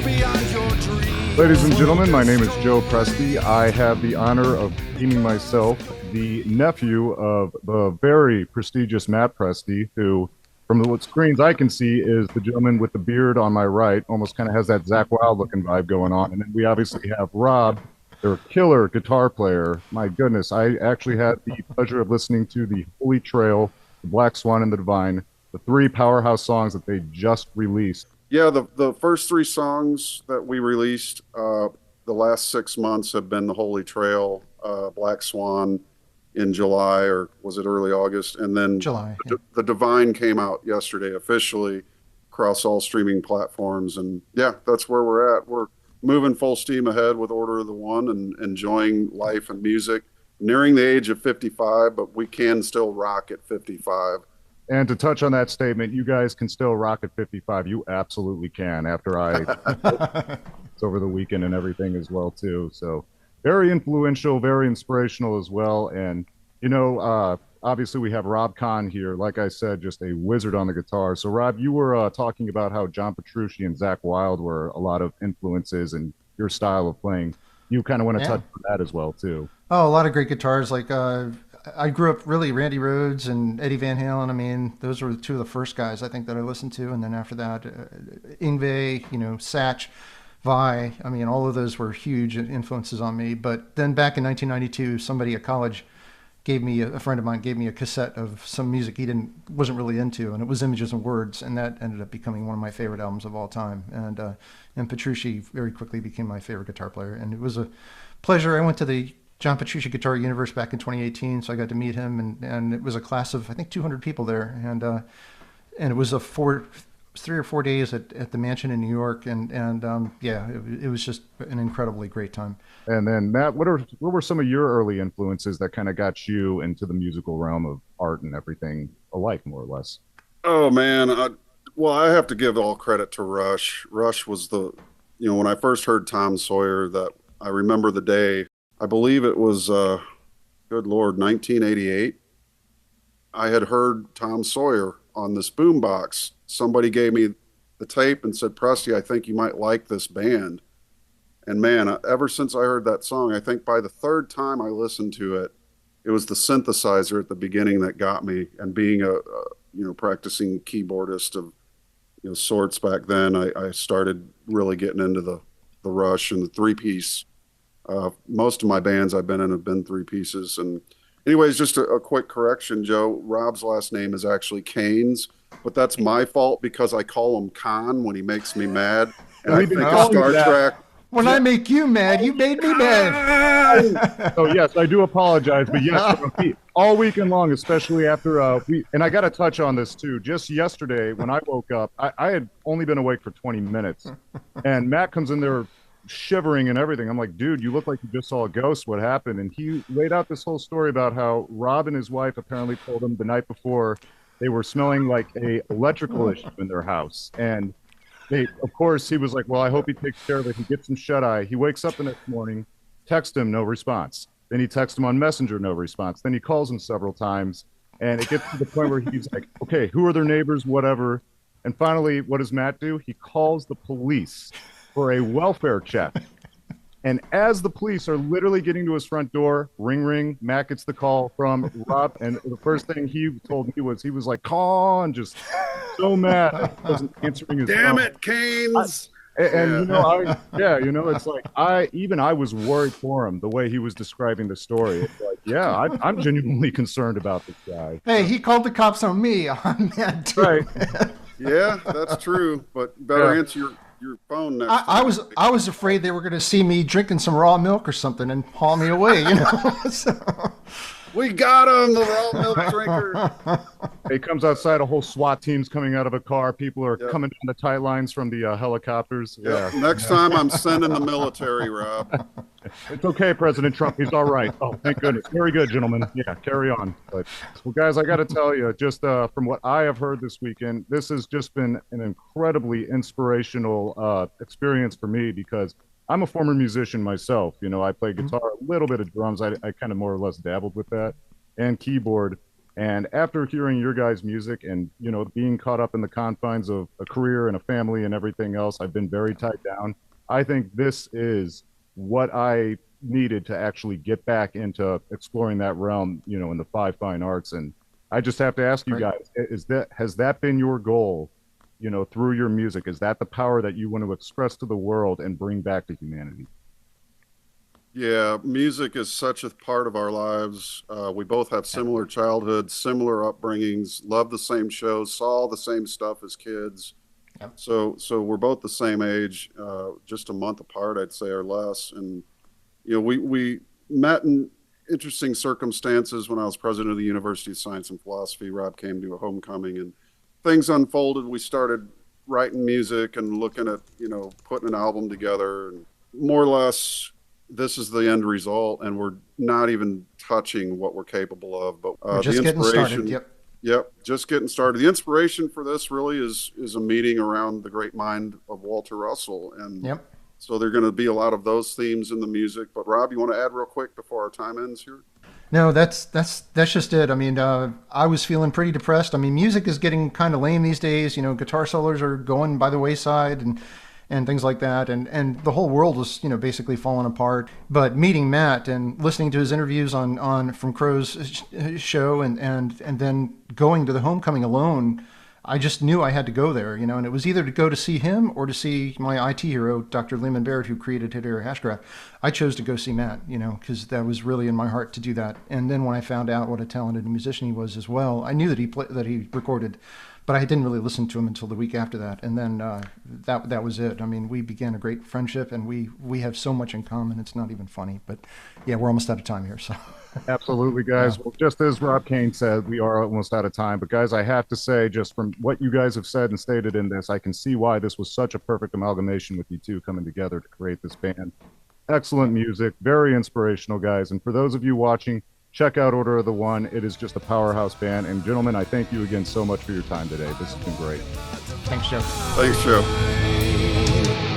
beyond your dreams. Ladies and gentlemen, my name is Joe Presti. I have the honor of deeming myself the nephew of the very prestigious Matt Presti, who, from the screens I can see, is the gentleman with the beard on my right. Almost kind of has that Zakk Wylde looking vibe going on. And then we obviously have Rob, their killer guitar player. My goodness, I actually had the pleasure of listening to the Holy Trail, the Black Swan, and the Divine, the three powerhouse songs that they just released. Yeah, the first three songs that we released the last 6 months have been the Holy Trail, Black Swan in July, or was it early August? And then July. The Divine came out yesterday officially across all streaming platforms. And yeah, that's where we're at. We're moving full steam ahead with Order of the One and enjoying life and music. Nearing the age of 55, but we can still rock at 55. And to touch on that statement, you guys can still rock at 55. You absolutely can. After it's over the weekend and everything as well too. So very influential, very inspirational as well. And obviously we have Rob Kahn here. Like I said, just a wizard on the guitar. So Rob, you were talking about how John Petrucci and Zakk Wylde were a lot of influences in your style of playing. You kind of want to touch on that as well too. Oh, a lot of great guitars. Like I grew up really Randy Rhoads and Eddie Van Halen. I mean, those were two of the first guys I think that I listened to. And then after that, Yngwie, Satch, Vai. I mean, all of those were huge influences on me. But then back in 1992, somebody at college a friend of mine gave me a cassette of some music he wasn't really into, and it was Images and Words, and that ended up becoming one of my favorite albums of all time. And Petrucci very quickly became my favorite guitar player, and it was a pleasure. I went to the John Petrucci Guitar Universe back in 2018, so I got to meet him, and it was a class of I think 200 people there, and it was 3 or 4 days at the mansion in New York, and it was just an incredibly great time. And then Matt, what were some of your early influences that kind of got you into the musical realm of art and everything alike, more or less? Oh man, I have to give all credit to Rush. Rush was when I first heard Tom Sawyer, that I remember the day. I believe it was, good Lord, 1988. I had heard Tom Sawyer on this boombox. Somebody gave me the tape and said, "Presti, I think you might like this band." And man, ever since I heard that song, I think by the third time I listened to it, it was the synthesizer at the beginning that got me. And being a practicing keyboardist of sorts back then, I started really getting into the Rush and the three-piece. Most of my bands I've been in have been three pieces. And anyways, just a quick correction, Joe. Rob's last name is actually Keynes, but that's my fault because I call him Khan when he makes me mad. And I think of Star Trek. When I make you mad, you made me mad. So yes, I do apologize, but yes, all weekend long, especially after and I got to touch on this too. Just yesterday when I woke up, I had only been awake for 20 minutes, and Matt comes in there shivering and everything. I'm like, dude, you look like you just saw a ghost. What happened? And he laid out this whole story about how Rob and his wife apparently told him the night before they were smelling like a electrical issue in their house. And of course, he was like, well, I hope he takes care of it. He gets some shut-eye. He wakes up the next morning, texts him, no response. Then he texts him on Messenger, no response. Then he calls him several times. And it gets to the point where he's like, okay, who are their neighbors, whatever. And finally, what does Matt do? He calls the police for a welfare check. And as the police are literally getting to his front door, ring, ring, Matt gets the call from Rob. And the first thing he told me was, he was like, Con, just so mad that he wasn't answering his phone. Damn it, Keynes. It's like, I was worried for him the way he was describing the story. It's like, yeah, I'm genuinely concerned about this guy. Hey, he called the cops on me on that too. Right. Yeah, that's true. But better answer your phone next time. I was afraid they were going to see me drinking some raw milk or something and haul me away, So. We got him, the raw milk drinker. He comes outside, a whole SWAT team's coming out of a car. People are coming down the tight lines from the helicopters. Yep. Yeah. Next time I'm sending the military, Rob. It's okay, President Trump. He's all right. Oh, thank goodness. Very good, gentlemen. Yeah, carry on. But, well, guys, I got to tell you, just from what I have heard this weekend, this has just been an incredibly inspirational experience for me because I'm a former musician myself. I play guitar, a little bit of drums. I kind of more or less dabbled with that, and keyboard. And after hearing your guys' music and, being caught up in the confines of a career and a family and everything else, I've been very tied down. I think this is what I needed to actually get back into exploring that realm, in the five fine arts. And I just have to ask you Right. guys, has that been your goal, through your music? Is that the power that you want to express to the world and bring back to humanity? Yeah, music is such a part of our lives. We both have similar childhoods, similar upbringings, love the same shows, saw the same stuff as kids. Yep. So we're both the same age, just a month apart, I'd say, or less. And we met in interesting circumstances when I was president of the University of Science and Philosophy. Rob came to a homecoming, and things unfolded. We started writing music and looking at putting an album together, and more or less this is the end result, and we're not even touching what we're capable of. But We're the just getting inspiration, started. Yep. yep, just getting started. The inspiration for this really is a meeting around the great mind of Walter Russell, and Yep. so there are going to be a lot of those themes in the music. But Rob, you want to add real quick before our time ends here? No, that's just it. I mean, I was feeling pretty depressed. I mean, music is getting kind of lame these days. Guitar solos are going by the wayside, and things like that, and the whole world was basically falling apart. But meeting Matt and listening to his interviews on from Crow's show, and then going to the homecoming alone, I just knew I had to go there, and it was either to go to see him or to see my IT hero, Dr. Lehman Barrett, who created Hit Area Hashgraph. I chose to go see Matt, because that was really in my heart to do that. And then when I found out what a talented musician he was as well, I knew that he recorded, but I didn't really listen to him until the week after that. And then that was it. I mean, we began a great friendship, and we have so much in common. It's not even funny. But yeah, we're almost out of time here. So Absolutely, guys. Yeah. Well, just as Rob Kane said, we are almost out of time. But guys, I have to say, just from what you guys have said and stated in this, I can see why this was such a perfect amalgamation with you two coming together to create this band. Excellent music, very inspirational, guys. And for those of you watching, check out Order of the One. It is just a powerhouse band. And gentlemen, I thank you again so much for your time today. This has been great. Thanks, Joe. Thanks, Joe.